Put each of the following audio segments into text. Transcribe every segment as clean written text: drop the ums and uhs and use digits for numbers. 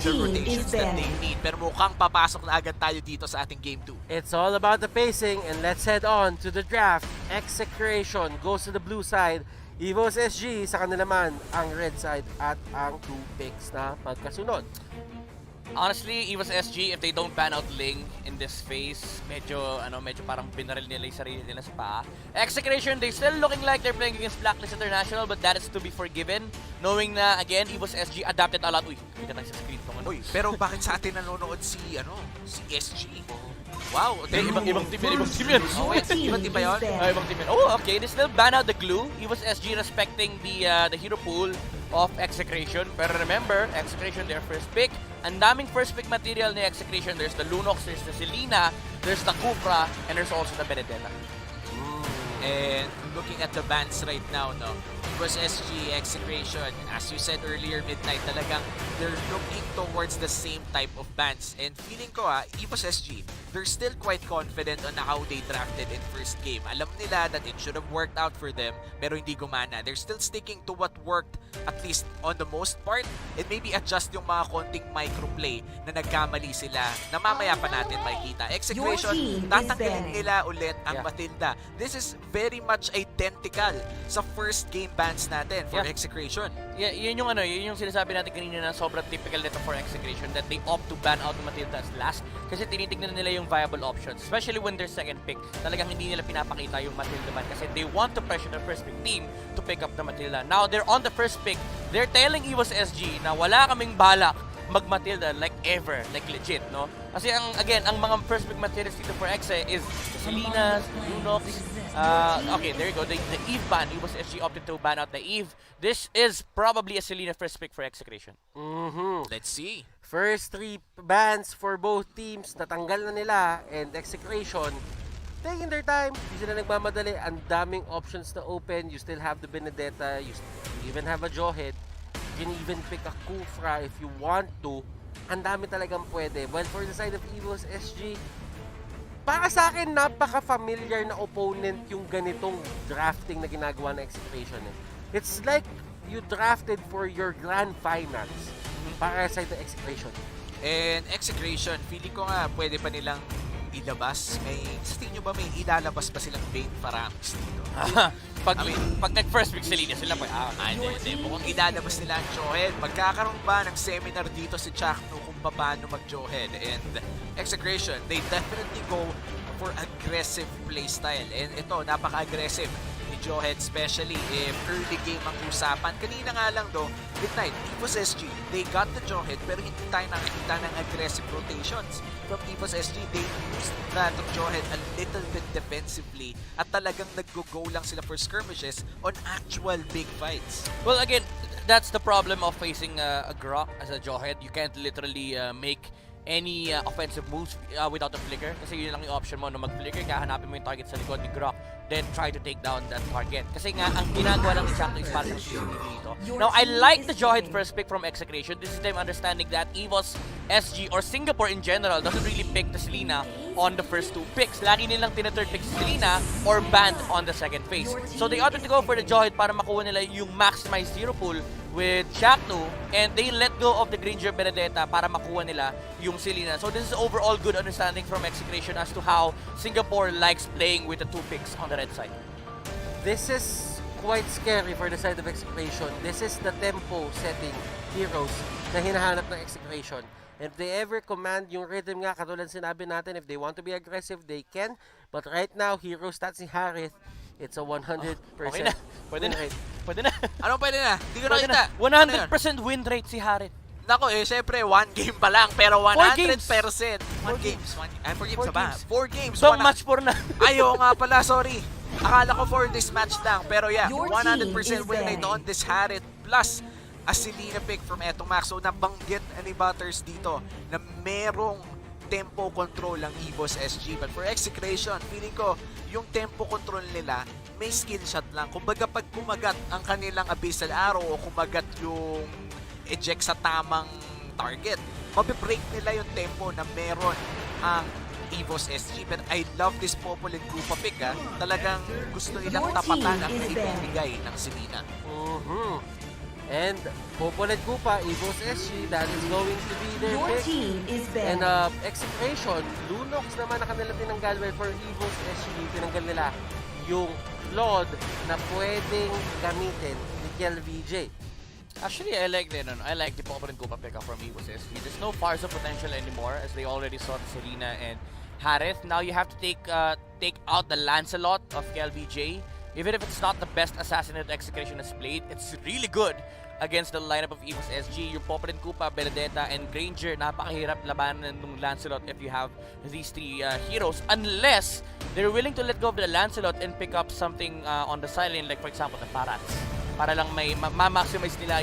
the rotations that they need. Pero mukhang papasok na agad tayo dito sa ating Game 2. It's all about the pacing, and let's head on to the draft. Execration goes to the blue side. EVOS SG sa kanila naman ang red side at ang 2 picks na pagkasunod. Honestly, EVOS SG, if they don't ban out Ling in this phase, medyo parang binaril nila yung sarili nila sa paa. Execration, they still looking like they're playing against Blacklist International, but that is to be forgiven. Knowing na, again, EVOS SG adapted a lot. Uy, kita tayo sa screen ko. Uy, pero bakit sa atin nanonood si SG? Wow, Ibang team yan. Oh, wait, ibang team ba yun? Ibang team yan. Oh, okay, they still ban out the glue. EVOS SG respecting the hero pool of Execration. Pero remember, Execration, their first pick. Ang daming first pick material ni Execration. There's the Lunox, there's the Selena, there's the Kufra, and there's also the Benedetta. And looking at the bans right now, no, it was SG, Execration. As you said earlier, Midnight, talagang they're looking towards the same type of bans. And feeling ko, EVOS SG, they're still quite confident on how they drafted in first game. Alam nila that it should have worked out for them, pero hindi gumana. They're still sticking to what worked, at least on the most part, and maybe adjust yung mga konting microplay na nagkamali sila na mamaya pa natin makikita. Execration, tatanggalin nila ulit ang Matilda. This is very much identical sa first game bans natin for Execration. Yeah, yun yung sinasabi natin kanina na sobrang typical nito for Execration, that they opt to ban out the Matilda as last kasi tinitignan nila yung viable options, especially when their second pick. Talagang hindi nila pinapakita yung Matilda ban kasi they want to pressure the first pick team to pick up the Matilda. Now, they're on the first pick. They're telling EVOS SG na wala kaming balak mag-Matilda like ever, like legit, no? Kasi ang mga first pick materials dito for Exe is Selena's, Lunox, okay, there you go, the Eve ban. EVOS SG opted to ban out the Eve. This is probably a Selena first pick for Execration. Let's see. First 3 bans for both teams, natanggal na nila, and Execration taking their time, hindi sila nagmamadali, ang daming options na open. You still have the Benedetta, you even have a Jawhead, you can even pick a Kufra if you want to. Ang dami talagang pwede. Well, for the side of EVOS SG, para sa akin, napaka-familiar na opponent yung ganitong drafting na ginagawa ng Execration. It's like you drafted for your grand finals para sa side ng Execration. And Execration, feeling ko nga pwede pa nilang ilabas. Sa tingin nyo ba may ilalabas pa silang Bane Faramis dito? Pag nag-first pick Selena sila pa, hindi. Mukhang ilalabas nila ang Jawhead. Magkakaroon ba ng seminar dito si Chakno kung paano mag-Jawhead? And Execration, they definitely go for aggressive playstyle. And ito, napaka-aggressive ni Jawhead, especially if early game ang usapan. Kanina nga lang Midnight, EVOS SG, they got the Jawhead pero hindi tayo nakikita ng aggressive rotations from EVOS SG. They used that Jawhead a little bit defensively at talagang nag-go lang sila for skirmishes on actual big fights. Well, again, that's the problem of facing a Grok as a Jawhead. You can't literally make any offensive moves without a flicker kasi yun lang yung option mo na mag-flicker ka, hanapin mo yung target sa likod ni Grok, then try to take down that target. Kasi nga, ang ginagawa lang ni Chakno is parang dito. Now, I like the Jawhead first pick from Execration. This is them understanding that EVOS SG or Singapore in general doesn't really pick the Selena on the first 2 picks. Lagi nilang tina-third pick si Selena or banned on the second phase. So they opted to go for the Jawhead para makuha nila yung maximized hero pool with Chakno, and they let go of the Granger Benedetta para makuha nila yung Selena. So this is overall good understanding from Execration as to how Singapore likes playing with the 2 picks on the red side. This is quite scary for the side of Execration. This is the tempo setting heroes na hinahanap ng Execration. If they ever command yung rhythm nga, katulad sinabi natin, if they want to be aggressive, they can. But right now, hero stats ni Harith, it's a 100% Okay na. Pwede na. Pwede na. Ano pwede na? Hindi ko nakita. 100% win rate si Harith. Nako syempre, 1 game pa lang, pero 100%. 4 games. 4 games na ba? 4 games. So, match 4 na. Ayaw nga pala, sorry. Akala ko for this match lang, pero 100% win rate on this Harith plus a Selena pick from etong Max. So, nabanggit ni Butters dito na merong tempo control ang EVOS SG. But for Execration, feeling ko, yung tempo control nila, may skill shot lang. Kumbaga, pag kumagat ang kanilang Abyssal Arrow o kumagat yung eject sa tamang target, mabibreak nila yung tempo na meron ang EVOS SG. But I love this Popol and Grupa pick, Talagang gusto nilang tapatan ang ibibigay ng Selena. And Popolet Koopa, EVOS SG, that is going to be their Your pick. team is And banned. Execration, Lunox naman na kanila tinanggal. Well, for EVOS SG, tinanggal nila yung Lord na pwedeng gamitin ni Kel VJ. Actually, I like the Popolet Koopa pickup from EVOS SG. There's no Farsa potential anymore as they already saw Selena and Harith. Now you have to take out the Lancelot of KLBJ. Even if it's not the best assassin that Execration has played, it's really good against the lineup of EVOS SG. Yung Popolet Koopa, Benedetta, and Granger, napakahirap labanan ng Lancelot if you have these three heroes. Unless they're willing to let go of the Lancelot and pick up something on the sideline, like for example, the Parats. Para lang may ma-maximize nila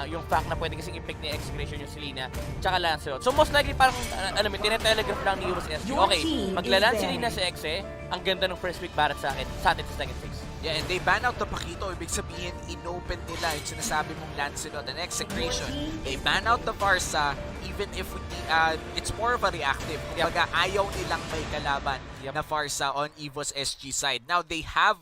yung fact na pwede kasing i-pick ni Execration yung Selena tsaka Lancelot. So most likely parang alam mo, tinetelegraph lang ni EVOS SG. Okay, maglalan Selena sa Exe, ang ganda ng first pick Barat sa atin sa second phase. Yeah, and they ban out the Pakito. Ibig sabihin, inopen nila yung sinasabi mong Lancelot and Execration. They ban out the Varsa even if it's more of a reactive. Kumbaga, ayaw nilang may kalaban na Varsa on EVOS SG side. Now, they have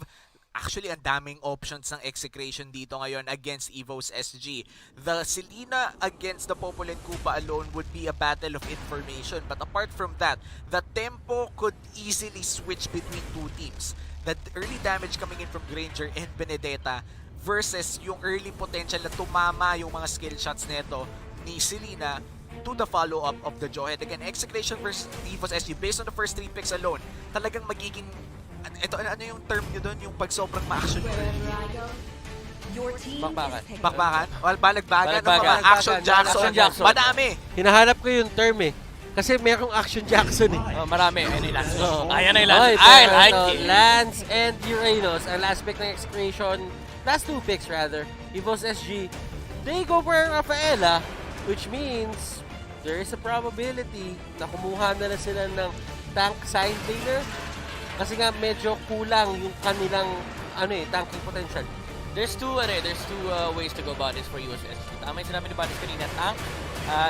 actually ang daming options ng Execration dito ngayon against EVOS SG. The Selena against the Popolet Koopa alone would be a battle of information. But apart from that, the tempo could easily switch between two teams. The early damage coming in from Granger and Benedetta versus yung early potential na tumama yung mga skill shots neto ni Selena to the follow-up of the Jawhead. Again, Execration versus EVOS SG based on the first 3 picks alone, talagang magiging ano yung term nyo doon? Yung pag sobrang ma-action Bakbakan. Bakbakan? O balagbagan? Balagbagan. Action Jackson. Madami. Hinahanap ko yung term eh. Kasi merong Action Jackson eh. Marami. Ayan na Lance. Oo. Ayan na Lance. Okay, I pero like ito, it. Lance and Uranus, ang last pick ng Execration, last 2 picks rather, EVOS SG, they go for Rafaela, which means there is a probability na kumuha na sila ng tank side laner. Kasi nga medyo kulang yung kanilang tanking potential. There's two ways to go about this for EVOS SG. Tama yung sinabi ni Batis kanina, tank.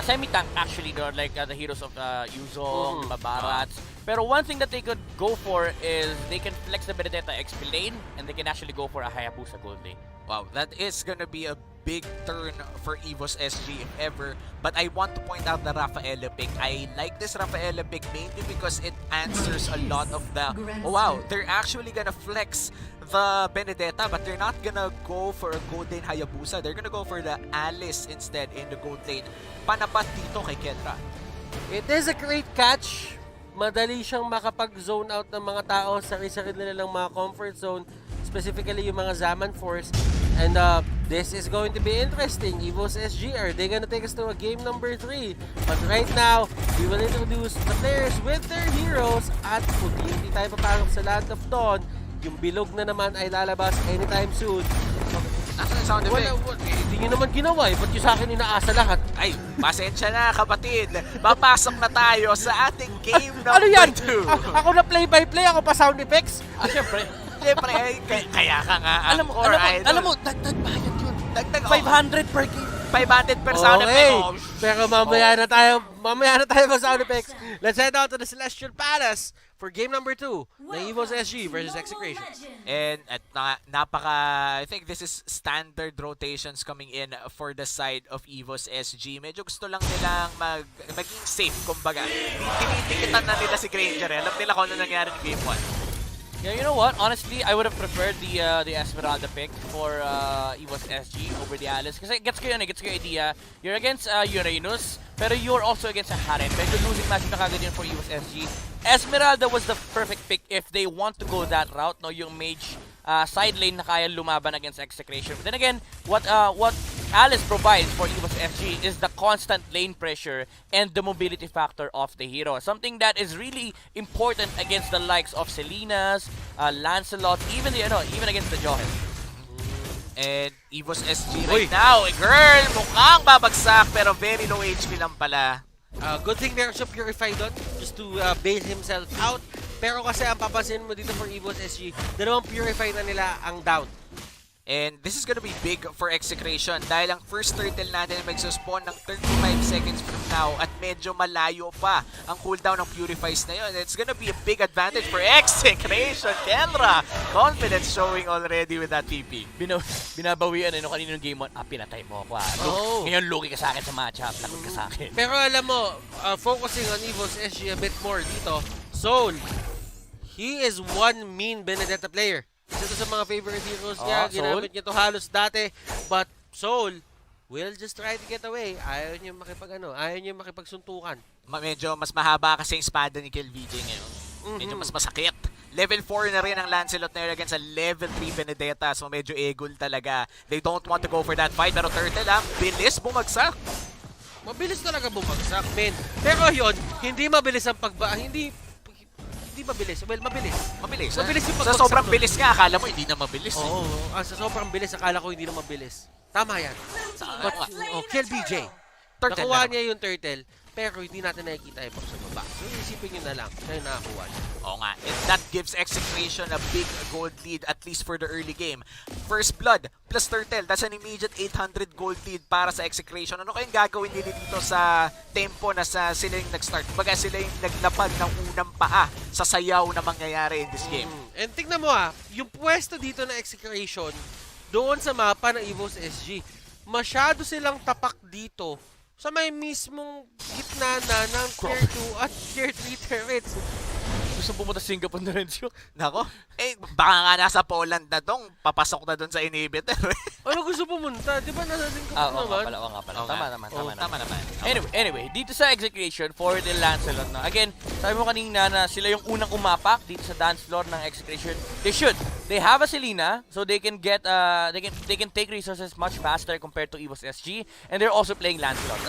Semi-tank actually, like the heroes of Yuzong, Babarats. Pero one thing that they could go for is they can flex the Benedetta XP lane and they can actually go for a Hayabusa gold lane. Wow, that is gonna be a big turn for EVOS SG if ever. But I want to point out the Rafaela pick. I like this Rafaela pick mainly because it answers a lot of the... Oh wow, they're actually gonna flex the Benedetta, but they're not gonna go for a gold lane Hayabusa. They're gonna go for the Alice instead in the gold lane. Panapat dito kay Kendra. It is a great catch. Madali siyang makapag-zone out ng mga tao sa sarili nila ng mga comfort zone, specifically yung mga Zaman Force. And this is going to be interesting. EVOS SG, are they gonna take us to a game number 3? But right now, we will introduce the players with their heroes at kung hindi tayo papasok sa Land of Dawn, yung bilog na naman ay lalabas anytime soon. Nasaan yung sound effect? Hindi nyo naman ginawa eh. Ba't yung sa akin inaasa lahat? Ay, pasensya na kapatid. Papasok na tayo sa ating game number 2. Ano yan? Ako na play-by-play, ako pa sound effects? Syempre. Siyempre, kaya ka nga ang core idol. Alam mo, dagdag bayad yun. Dagdag 500 per game. 500 per sound effect. Oh, Pero mamaya na tayo sa sound effects. Let's head out to the Celestial Palace for game number 2 ng EVOS SG versus Execration. And at I think this is standard rotations coming in for the side of EVOS SG. Medyo gusto lang nilang maging safe, kumbaga. Tinitikitan na nila si Granger. Alam nila kung ano nangyari ng game 1. Yeah, you know what? Honestly, I would have preferred the Esmeralda pick for EVOS SG over the Alice. Kasi gets ko yung idea. You're against Uranus, pero you're also against a Harem. Medyo losing match na kagad yun for EVOS SG. Esmeralda was the perfect pick if they want to go that route, no? Yung mage side lane na kaya lumaban against Execration. But then again, what Alice provides for EVOS SG is the constant lane pressure and the mobility factor of the hero. Something that is really important against the likes of Selena's, Lancelot, even against the Jawhead. And EVOS SG right now, girl, mukhang babagsak pero very low HP lang pala. Good thing meron siya Purify doon just to bail himself out. Pero kasi ang papansin mo dito for EVOS SG, dalawang Purify na nila ang down. And this is gonna be big for Execration dahil ang first turtle natin ay magsuspawn ng 35 seconds from now at medyo malayo pa ang cooldown ng Purifies na yun. It's gonna be a big advantage for Execration. Kenra, confidence showing already with that TP. Binabawian kaninong game 1, pinatay mo ako. Ngayon lugi ka sa akin sa matchup, lagot ka sa akin. Pero alam mo, focusing on EVOS SG a bit more dito, Soul, he is one mean Benedetta player. Isa to sa mga favorite heroes niya, ginamit niya to halos dati. But Soul will just try to get away. Ayaw niya ayaw niya makipagsuntukan. Medyo mas mahaba kasi yung espada ni KillVJ ngayon. Medyo mas masakit. Level 4 na rin ang Lancelot na yun against sa level 3 Benedetta. So medyo egol talaga. They don't want to go for that fight. Pero Turtle bilis bumagsak. Mabilis talaga bumagsak, men. Pero yun, hindi mabilis ang hindi mabilis. Well, mabilis. Mabilis yung sa sobrang bilis nga, akala mo hindi na mabilis. Sa sobrang bilis, akala ko hindi na mabilis. Tama yan. But, kill BJ. Nakuha niya yung turtle, pero hindi natin nakikita yung sa baba. So, isipin nyo na lang na yung nakakuha niya. Oo nga, and that gives Execration a big gold lead, at least for the early game. First Blood plus Turtle, that's an immediate 800 gold lead para sa Execration. Ano kayong gagawin nila dito sa tempo na sila yung nag-start? Baga sila yung naglapag ng unang paa sa sayaw na mangyayari in this game. And tignan mo yung pwesto dito na Execration, doon sa mapa ng EVOS SG, masyado silang tapak dito sa may mismong gitna na ng Tier 2 at Tier 3 turrets. Gusto pumunta sa Singapore na rin siya. Nako, baka nga nasa Poland na dong, papasok na doon sa inhibitor. Ano gusto pumunta? Di ba nasa Singapore naman? Oo nga pala. Tama naman. Okay. Anyway, dito sa Execration for the Lancelot na. Again, sabi mo kanina na sila yung unang umapak dito sa dance floor ng Execration. They have a Selena, so they can get they can take resources much faster compared to EVOS SG, and they're also playing Lancelot.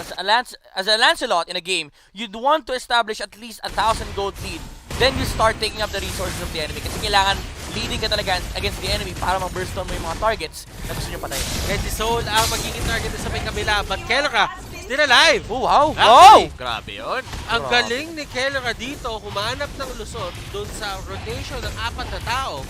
As a Lancelot in a game, you'd want to establish at least 1,000 gold lead. Then you start taking up the resources of the enemy kasi kailangan leading ka talaga against the enemy para ma-burst on mo yung mga targets na gusto nyo patayin. And si Soul ang magiging target sa may kabila, but Kelra still alive! Oh, wow! Grabe yun. Ang galing ni Kelra dito, humanap ng lusot dun sa rotation ng 4 na tao.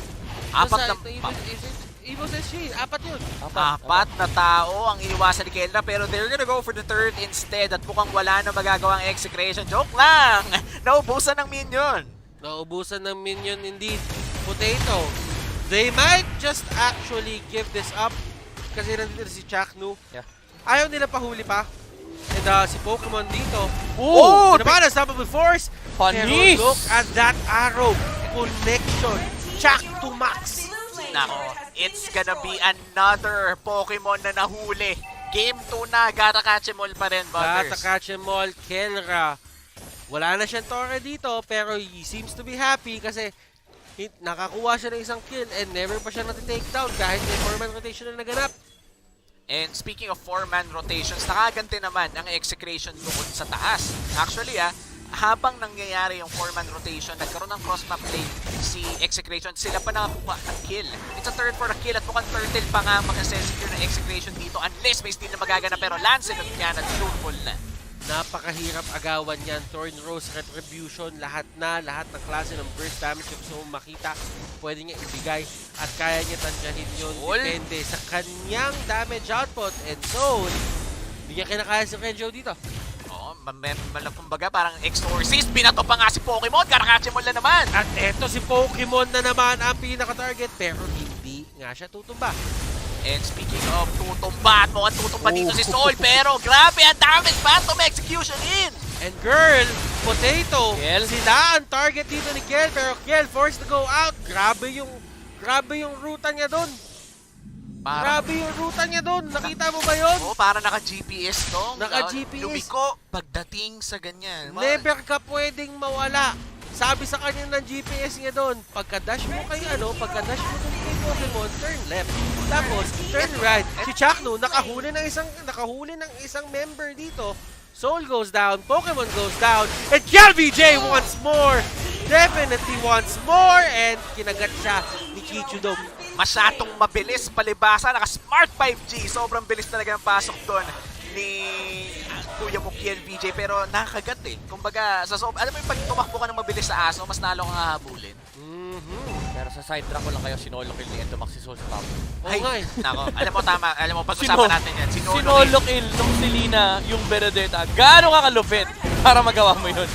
EVOS SG, 4 yun. 4 na tao ang iniwasan ni Kendra, pero they're gonna go for the third instead at mukhang wala na magagawang Execration. Joke lang! Naubusan ng minion. Naubusan ng minion indeed. Potato. They might just actually give this up kasi nandito si Chaknu. Yeah. Ayaw nila pahuli pa. And si Pokemon dito. Naman, unstoppable force. Panis! Pero look at that arrow. Connection. Chak to max. Nako, it's gonna be another Pokemon na nahuli. Game 2 na, Gata Catch'em-all pa rin, Butters. Gata Catch'em-all, Kelra. Wala na siyang torre dito, pero he seems to be happy kasi nakakuha siya ng isang kill and never pa siya nati-take down kahit may 4-man rotation na naganap. And speaking of 4-man rotations, nakaganti naman ang Execration doon sa taas. Actually, habang nangyayari yung 4-man rotation, nagkaroon ng cross-map lane si Execration, sila pa nakakuha ng kill. It's a third for a kill at mukhang Turtle pa nga mag-secure ng Execration dito unless may steal na magagana, pero Lancelot yan at truthful na. Napakahirap agawan yan. Thorn Rose, Retribution, lahat ng klase ng burst damage yung gusto mong makita, pwede niya ibigay at kaya niya tansyahin yun. Depende sa kanyang damage output. And so, hindi niya kinakaya si Renjo dito. Oo, kumbaga parang Exorcist, binato pa nga si Pokemon, Karakachimon na naman. At eto si Pokemon na naman ang pinaka-target, pero hindi nga siya tutumba. And speaking of tutumba, at mukhang tutumba dito si Soul, pero grabe ang damage, Phantom Execution in! And girl, Potato, Kiel, sila ang target dito ni Kiel, pero Kiel forced to go out. Grabe yung ruta niya doon. Grabe yung ruta niya doon. Nakita mo ba yun? Oo, para naka-GPS to. Naka-GPS. Lumiko pagdating sa ganyan. Never ka pwedeng mawala. Sabi sa kanya ng GPS niya doon, pagka-dash mo kay pagka-dash mo kay Pokemon, turn left. Tapos, turn right. Si Chaknu, nakahuli ng isang member dito. Soul goes down, Pokemon goes down, and KLVJ once more! Definitely once more! And kinagat siya ni Kichudog. Masyadong mabilis palibasa, naka-smart 5G. Sobrang bilis talaga ng pasok doon ni Kuya mo KLVJ, pero nakakagat Kumbaga, alam mo yung pag tumakbo ka ng mabilis sa aso, mas nalo kang hahabulin. Pero nasa side track ko lang kayo sinolo kill ni Entomax si Soul sa top. Oo nga eh. Nako, alam mo tama, alam mo, pag-usapan natin yan. Sinolo kill nung Selena yung Benedetta. Gaano ka kalupit para magawa mo yun?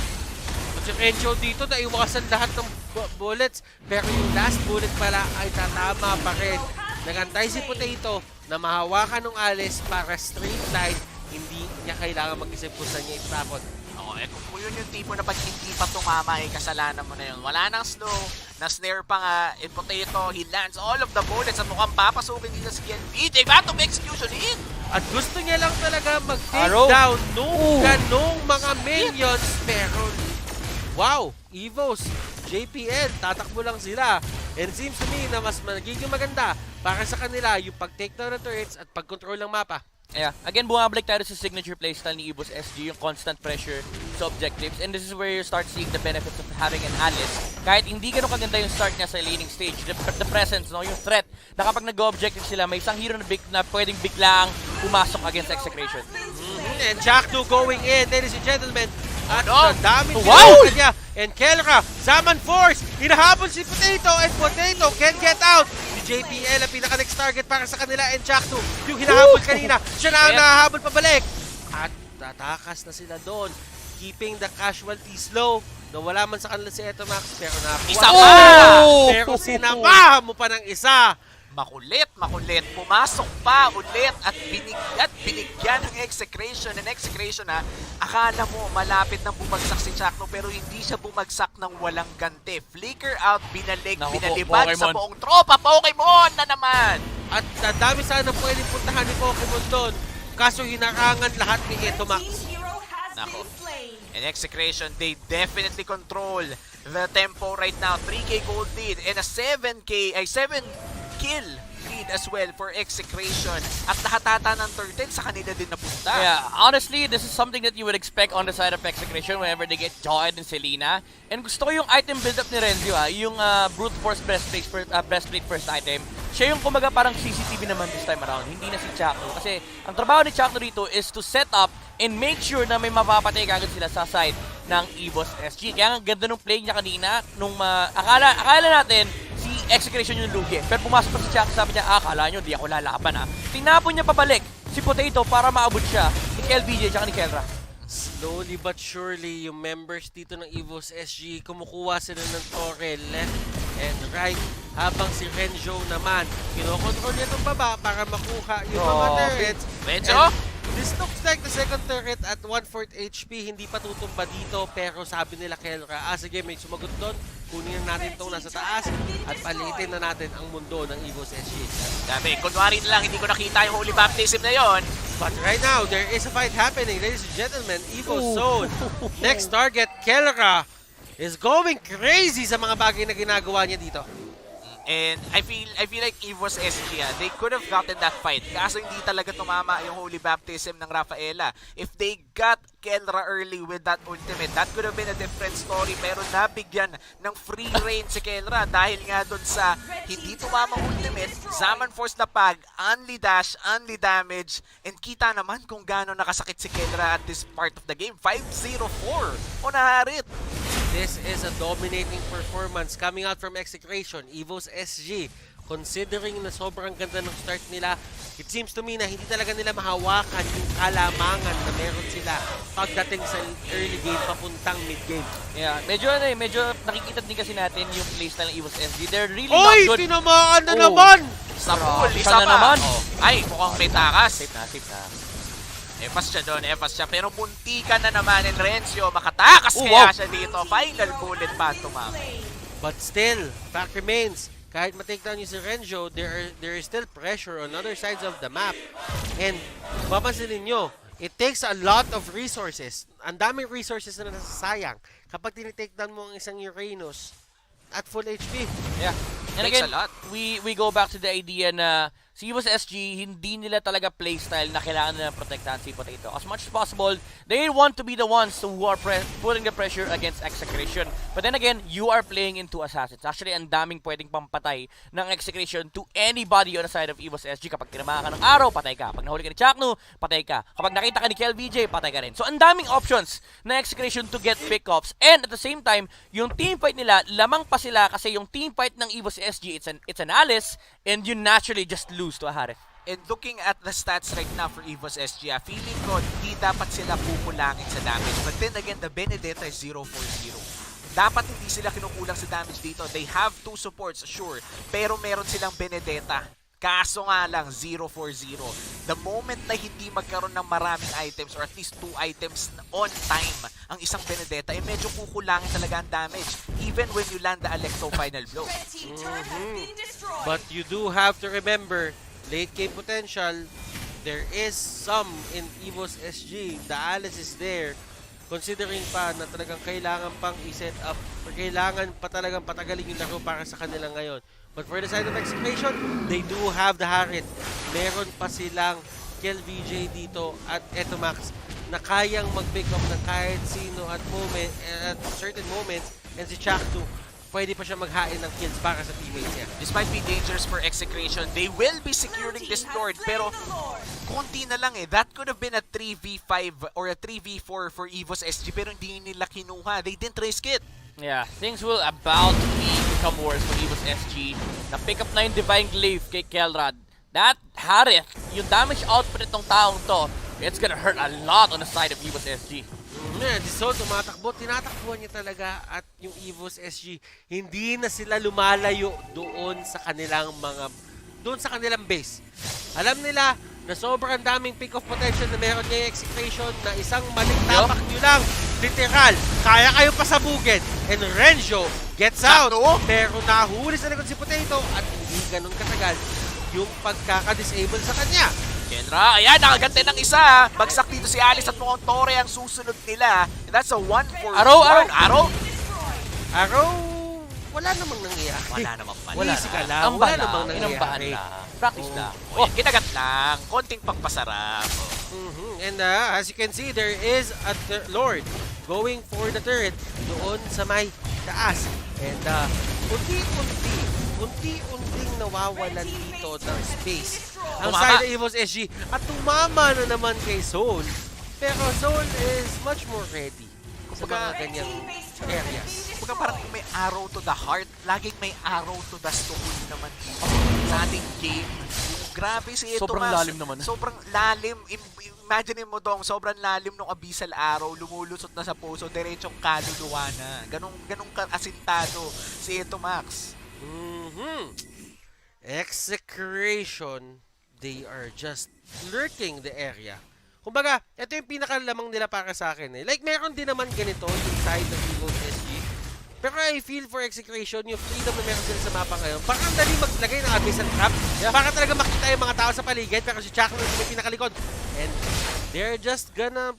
Si Renjo dito, naiwasan lahat ng bullets. Pero yung last bullet pala ay tatama pa rin. Nagantay si Potato na mahawakan ng Alice para straight line. Hindi niya kailangan mag-isip kung saan niya itapon. Oo, kung yun yung tipo na pag hindi pa tumama, kasalanan mo na yun. Wala nang slow, na-snare pa nga, Potato, he lands all of the bullets at mukhang papasukin nila si KLBJ. Battle execution in! At gusto niya lang talaga mag-take down nung ganong mga minions. Pero, wow, EVOS, JPN, tatakbo lang sila. And it seems to me na mas magiging maganda para sa kanila yung pag-take down ng turrets at pag-control ng mapa. Yeah, again, bumabalik tayo sa signature playstyle ni EVOS SG, yung constant pressure sa objectives. And this is where you start seeing the benefits of having an Alice. Kahit hindi ganun kaganda yung start niya sa laning stage, the presence, no, yung threat, na kapag nag-objective sila, may isang hero na pwedeng biglang pumasok against Execration. And Jack 2 going in, ladies and gentlemen. At Ano? the damage Wow! niya. And Kelra, Zaman Force, hinahabol si Potato and Potato can get out. JPL ang pinaka-next target para sa kanila and Jack 2 yung hinahabol kanina. Siya na ang nahahabol pabalik. At tatakas na sila doon. Keeping the casualties low. Nawala man sa kanila si Etomax pero nakuha. Isa pa! Pero sinamahan mo pa ng isa. Makulit, makulit. Pumasok pa ulit at binigyan ng Execration. And Execration akala mo malapit nang bumagsak si Chakno pero hindi siya bumagsak ng walang ganti. Flicker out, binalik, binalibad sa buong tropa. Pokemon na naman! At dami sana pwedeng puntahan ni Pokemon doon. Kaso hinarangan lahat ni Etomax. Nako. And Execration, they definitely control the tempo right now. 3K gold lead and a 7 kill lead as well for Execration. At lahat ng turtle sa kanila din napunta. Yeah, honestly, this is something that you would expect on the side of Execration whenever they get Joed and Selena. And gusto ko yung item build-up ni Renzo, yung Brute Force breastplate first item. Siya yung kumaga parang CCTV naman this time around, hindi na si Chakno. Kasi ang trabaho ni Chakno dito is to set up and make sure na may mapapatay kagad sila sa side ng EVOS SG. Kaya ang ganda nung play niya kanina, nung akala natin si Execration yung lugi. Pero pumasok pa si Chakno, sabi niya, akala nyo, di ako lalaban Tinapon niya pabalik si Potato para maabot siya ni KLBJ at ni Kelra. Slowly but surely, yung members dito ng EVOS SG, kumukuha sila ng torre left and right. Habang si Renjo naman, kinokontrol niya itong baba para makuha yung mga turrets. Renzo? This looks like the second turret at 1/4 HP. Hindi pa tutumba dito, pero sabi nila Kelra, sige, may sumagot doon. Kunin na natin itong nasa taas at palitin na natin ang mundo ng EVOS SG. Sabi, kunwari na lang, hindi ko nakita yung Holy Baptism na yon. But right now, there is a fight happening, ladies and gentlemen. EVOS zone. Next target, Kelra, is going crazy sa mga bagay na ginagawa niya dito. And I feel like EVOS SG, they could have gotten that fight. Kaso hindi talaga tumama yung Holy Baptism ng Rafaela. If they got Kelra early with that ultimate, that could have been a different story. Pero nabigyan ng free reign si Kelra dahil nga dun sa hindi tumama ultimate, Zaman Force na pag, only dash, only damage, and kita naman kung gaano nakasakit si Kelra at this part of the game. 5-0-4 o naharit. This is a dominating performance coming out from Execration, EVOS SG. Considering na sobrang ganda ng start nila, it seems to me na hindi talaga nila mahawakan yung kalamangan na meron sila pagdating sa early game papuntang mid game. Yeah, medyo nakikita din kasi natin yung playstyle ng EVOS SG. They're really not good. Tinamaan na naman! Sa pool, isa na pa. naman. Ay, mukhang may takas. Safe na. Efas siya doon, efas siya. Pero muntikan na naman ng Renzo. Makatakas kaya siya dito. Final bullet pa tumama. But still, fact remains, kahit ma-take down yung si Renzo, there is still pressure on other sides of the map. And mapapansin ninyo, it takes a lot of resources. Ang daming resources na nasasayang kapag tinitake down mo ang isang Uranus at full HP. Yeah. And Takes again, a lot. we go back to the idea na si EVOS SG, hindi nila talaga playstyle na kailangan nila protektahan si Potato. As much as possible, they want to be the ones who are putting the pressure against Execration. But then again, you are playing into Assassins. Actually, ang daming pwedeng pampatay ng Execration to anybody on the side of EVOS SG. Kapag tinamaan ka ng araw, patay ka. Kapag nahuli ka ni Chakno, patay ka. Kapag nakita ka ni KLBJ, patay ka rin. So, ang daming options na Execration to get pickups. And at the same time, yung team fight nila, lamang pa sila kasi yung team fight ng EVOS SG, it's an Alice, and you naturally just lose to a Harith. And looking at the stats right now for EVOS SG, feeling ko hindi dapat sila kukulangin sa damage. But then again, the Benedetta is 0-4-0. Dapat hindi sila kinukulang sa damage dito. They have 2 supports, sure. Pero meron silang Benedetta. Kaso nga lang, 0-4-0. The moment na hindi magkaroon ng maraming items or at least 2 items on time ang isang Benedetta, medyo kukulangin talaga ang damage. Even when you land the Alecto final blow. But you do have to remember, late game potential, there is some in EVOS SG. The Alice is there. Considering pa na talagang kailangan pang i-set up or kailangan pa talagang patagalin yung laro para sa kanila ngayon. But for the side of Execration, they do have the Harith. Meron pa silang Kill VJ dito at eto Max na kayang mag-pick up ng kahit sino at certain moments, and si Chaktu pwede pa siya maghain ng kills para sa teammates niya. Despite being dangerous for Execration, they will be securing this Lord, pero konti na lang That could have been a 3v5 or a 3v4 for EVOS SG, pero hindi nila kinuha. They didn't risk it. Yeah, things will about to become worse for EVOS SG. Na-pick up na yung Divine Glaive kay Kelrad. That Harith, yung damage output itong taong to, it's gonna hurt a lot on the side of EVOS SG. Si Sol tumatakbo, tinatakbuhan niya talaga at yung EVOS SG, hindi na sila lumalayo doon sa kanilang base. Alam nila na sobrang daming pick of potential na meron niya yung Execration na isang maling tapak nyo lang, literal, kaya kayo pasabugin. And Renjo gets out, pero nahuli sa likod si Potato at hindi ganun katagal yung pagkaka-disable sa kanya. Kenra, ayan, nakagante ng isa. Bagsak dito si Alice at mukhang Torre ang susunod nila. And that's a 1-4-1. Arrow? Wala namang nangyayari. Wala Easy ka lang. Wala namang nangyayari. Practice lang. Kinagat lang. Konting pagpasarap. And as you can see, there is a Lord going for the turret doon sa may taas. And unti-unting nawawalan dito ng space ang side ng EVOS SG at tumama na naman kay Soul. Pero Soul is much more ready sa mga ganyang areas. Kumbaga parang may arrow to the heart, laging may arrow to the soul naman dito sa ating game. Grabe si ito, sobrang lalim naman. Sobrang lalim. Imagine mo dong, sobrang lalim ng abyssal arrow, lumulusot na sa puso, diretsong kaluluwa na. Ganong asintado si ito, Max. Execration, they are just lurking the area. Kumbaga, ito yung pinakalamang nila para sa akin. Like, meron din naman ganito yung side ng EVOS SG. Pero I feel for Execration, yung freedom na meron sila sa mapa ngayon, parang dali maglagay ng abyssal trap. Para talaga makita yung mga tao sa paligid, pero si Chakra yung pinakalikod. And they're just gonna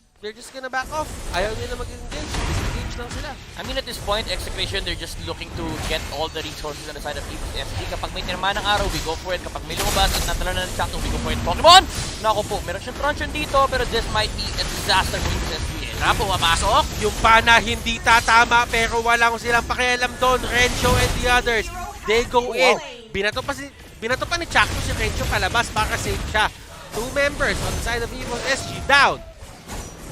back off. Ayaw nila mag-engage. Disengage lang sila. I mean, at this point, Execration, they're just looking to get all the resources on the side of EVOS SG. Kapag may tinama ng araw, we go for it. Kapag may lumabas at natala na ng Chakra, we go for it. Pokemon! Naku po, meron siyang truncheon dito, pero this might be a disaster for EVOS SG. Rapo, mapasok. Yung pana hindi tatama, pero walang silang pakialam doon. Renjo and the others, they go in. Binato pa ni Chakra si Renjo palabas para save siya. 2 members on the side of EVOS SG down.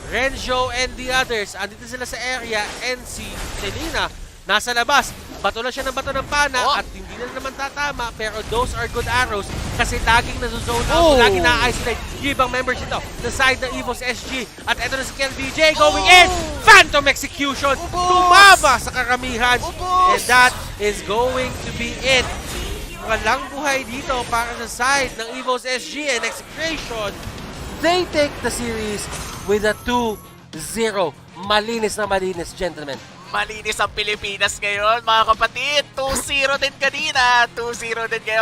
Renjo and the others, andito sila sa area, and si Selena nasa labas. Bato na siya ng bato ng pana at hindi na naman tatama, pero those are good arrows kasi laging nazozone out, laging na-isolate yung ibang members ito sa side ng EVOS SG. At eto na si Kel VJ going in! Phantom Execution! Tumaba sa karamihan! And that is going to be it. Walang buhay dito para sa side ng EVOS SG and Execration. They take the series with a 2-0. Malinis na malinis, gentlemen. Malinis ang Pilipinas ngayon, mga kapatid. 2-0 din kanina. 2-0 din ngayon.